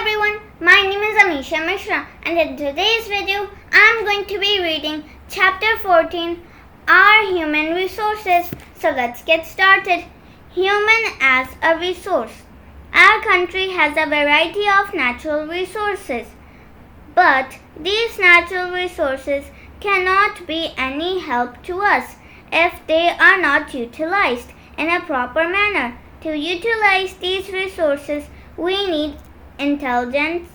everyone, my name is Amisha Mishra and in today's video I am going to be reading chapter 14, Our Human Resources. So let's get started. Human as a resource. Our country has a variety of natural resources, but these natural resources cannot be any help to us if they are not utilized in a proper manner. To utilize these resources, we need intelligent,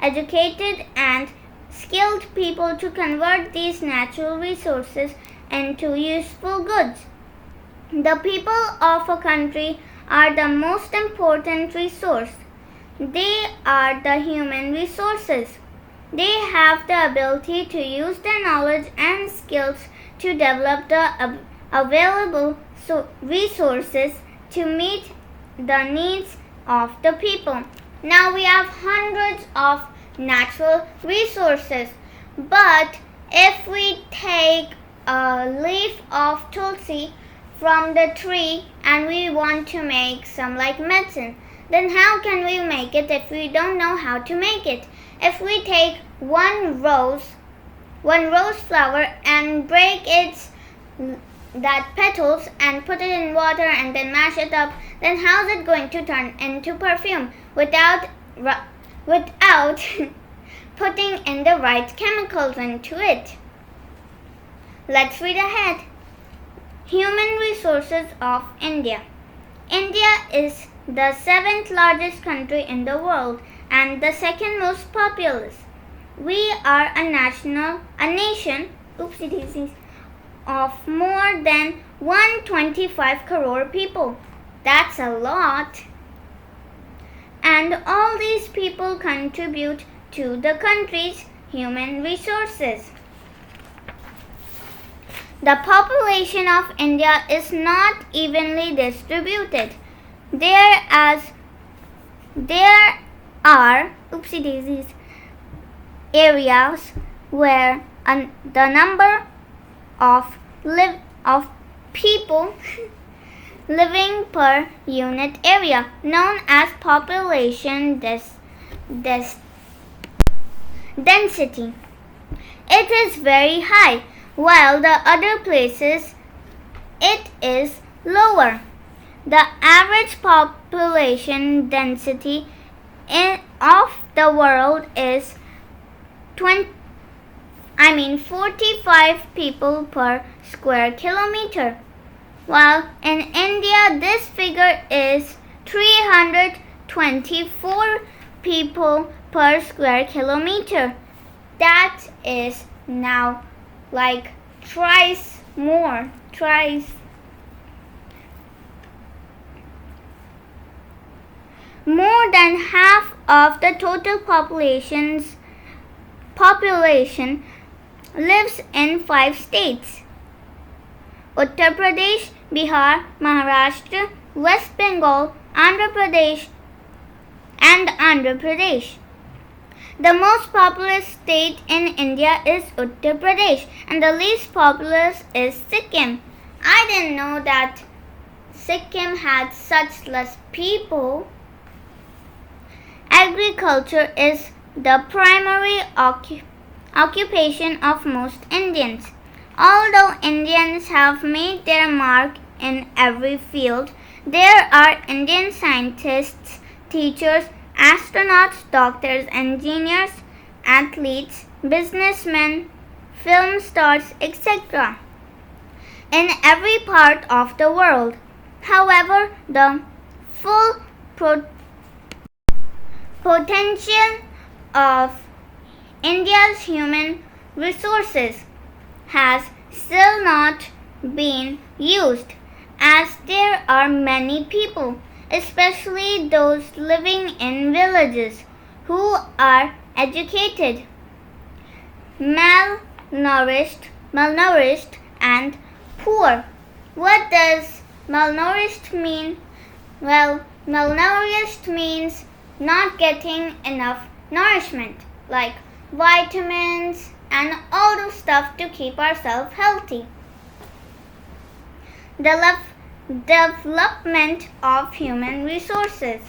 educated, and skilled people to convert these natural resources into useful goods. The people of a country are the most important resource. They are the human resources. They have the ability to use their knowledge and skills to develop the available resources to meet the needs of the people. Now we have hundreds of natural resources, but if we take a leaf of tulsi from the tree and we want to make some like medicine, then how can we make it if we don't know how to make it? If we take one rose flower and break its that petals and put it in water and then mash it up, then how is it going to turn into perfume without putting in the right chemicals into it? Let's read ahead. Human resources of India. India is the 7th largest country in the world and the 2nd most populous. We are a nation of more than 125 crore people. That's a lot. And all these people contribute to the country's human resources. The population of India is not evenly distributed. There are areas where the number of people living per unit area, known as population density. It is very high, while the other places it is lower. The average population density of the world is 45 people per square kilometer, while in India this figure is 324 people per square kilometer. That is now like thrice more. More than half of the total population lives in 5 states: Uttar Pradesh, Bihar, Maharashtra, West Bengal, Andhra Pradesh. The most populous state in India is Uttar Pradesh and the least populous is Sikkim. I didn't know that Sikkim had such less people. Agriculture is the primary occupation of most Indians. Although Indians have made their mark in every field, there are Indian scientists, teachers, astronauts, doctors, engineers, athletes, businessmen, film stars, etc. in every part of the world. However, the full potential of India's human resources has still not been used, as there are many people, especially those living in villages, who are educated, malnourished, and poor. What does malnourished mean? Well, malnourished means not getting enough nourishment, like vitamins and all the stuff to keep ourselves healthy. Development of human resources.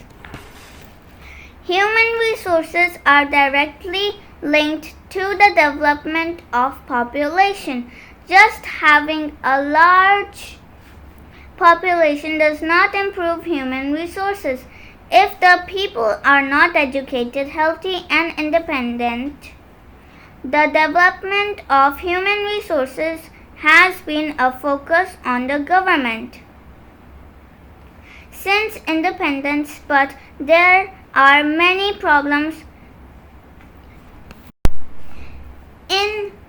Human resources are directly linked to the development of population. Just having a large population does not improve human resources. If the people are not educated, healthy, and independent, the development of human resources has been a focus on the government since independence, but there are many problems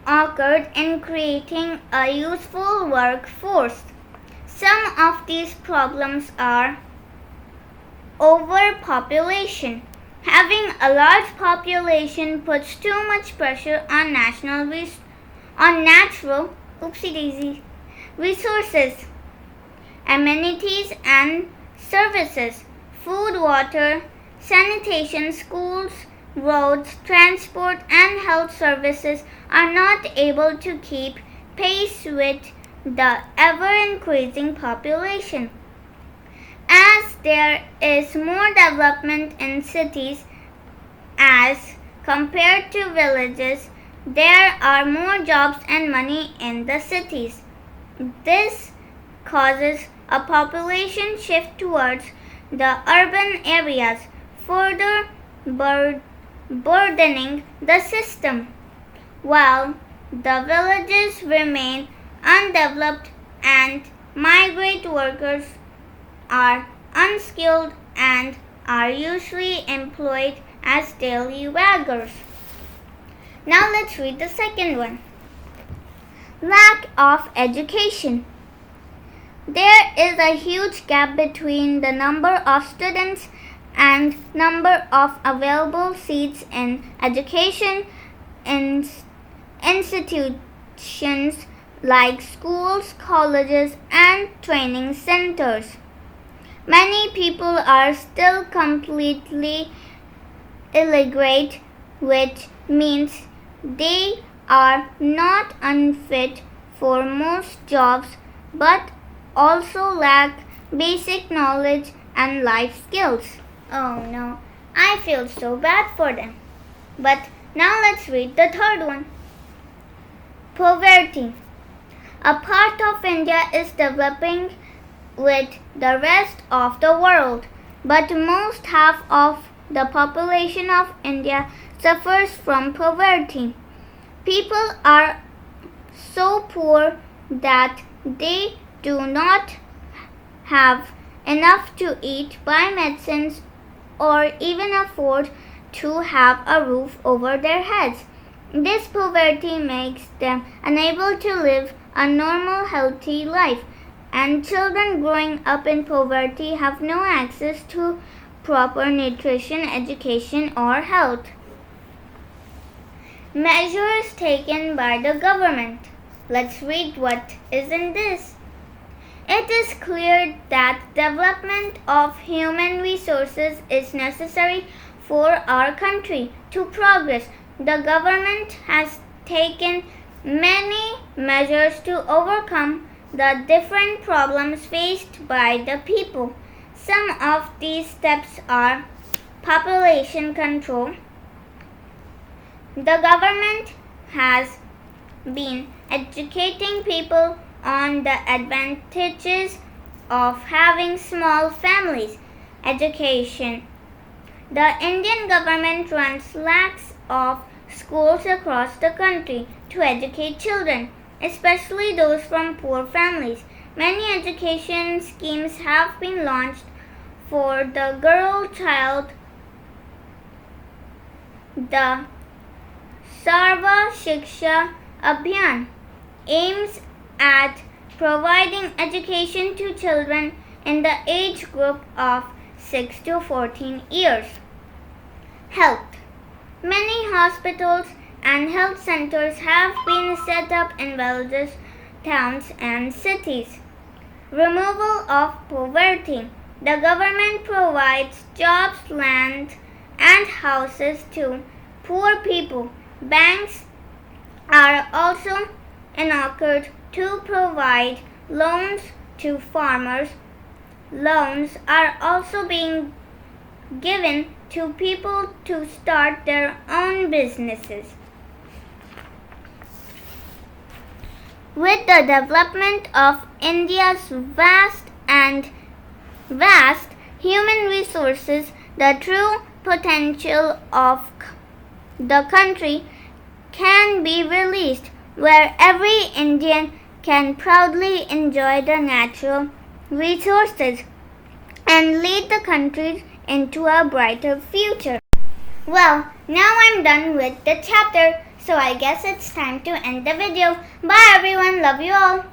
occurred in creating a useful workforce. Some of these problems are overpopulation. Having a large population puts too much pressure on natural resources, amenities and services, food, water, sanitation, schools, roads, transport, and health services are not able to keep pace with the ever-increasing population. As there is more development in cities as compared to villages, there are more jobs and money in the cities. This causes a population shift towards the urban areas, further burdening the system, while the villages remain undeveloped and migrant workers are unskilled and are usually employed as daily waggers. Now let's read the second one. Lack of education. There is a huge gap between the number of students and number of available seats in education institutions like schools, colleges, and training centers. Many people are still completely illiterate, which means they are not unfit for most jobs but also lack basic knowledge and life skills. Oh no, I feel so bad for them. But now let's read the third one. Poverty. A part of India is developing with the rest of the world, but most half of the population of India suffers from poverty. People are so poor that they do not have enough to eat, buy medicines, or even afford to have a roof over their heads. This poverty makes them unable to live a normal, healthy life, and children growing up in poverty have no access to proper nutrition, education, or health. Measures taken by the government. Let's read what is in this. It is clear that development of human resources is necessary for our country to progress. The government has taken many measures to overcome the different problems faced by the people. Some of these steps are population control. The government has been educating people on the advantages of having small families. Education. The Indian government runs lakhs of schools across the country to educate children, especially those from poor families. Many education schemes have been launched for the girl child. The Sarva Shiksha Abhiyan aims at providing education to children in the age group of 6 to 14 years. Health. Many hospitals and health centers have been set up in villages, towns, and cities. Removal of poverty. The government provides jobs, land, and houses to poor people. Banks are also enacted to provide loans to farmers. Loans are also being given to people to start their own businesses. With the development of India's vast human resources, the true potential of the country can be released, where every Indian can proudly enjoy the natural resources and lead the country into a brighter future. Well, now I'm done with the chapter, so I guess it's time to end the video. Bye everyone, love you all.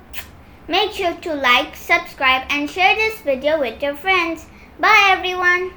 Make sure to like, subscribe and share this video with your friends. Bye everyone.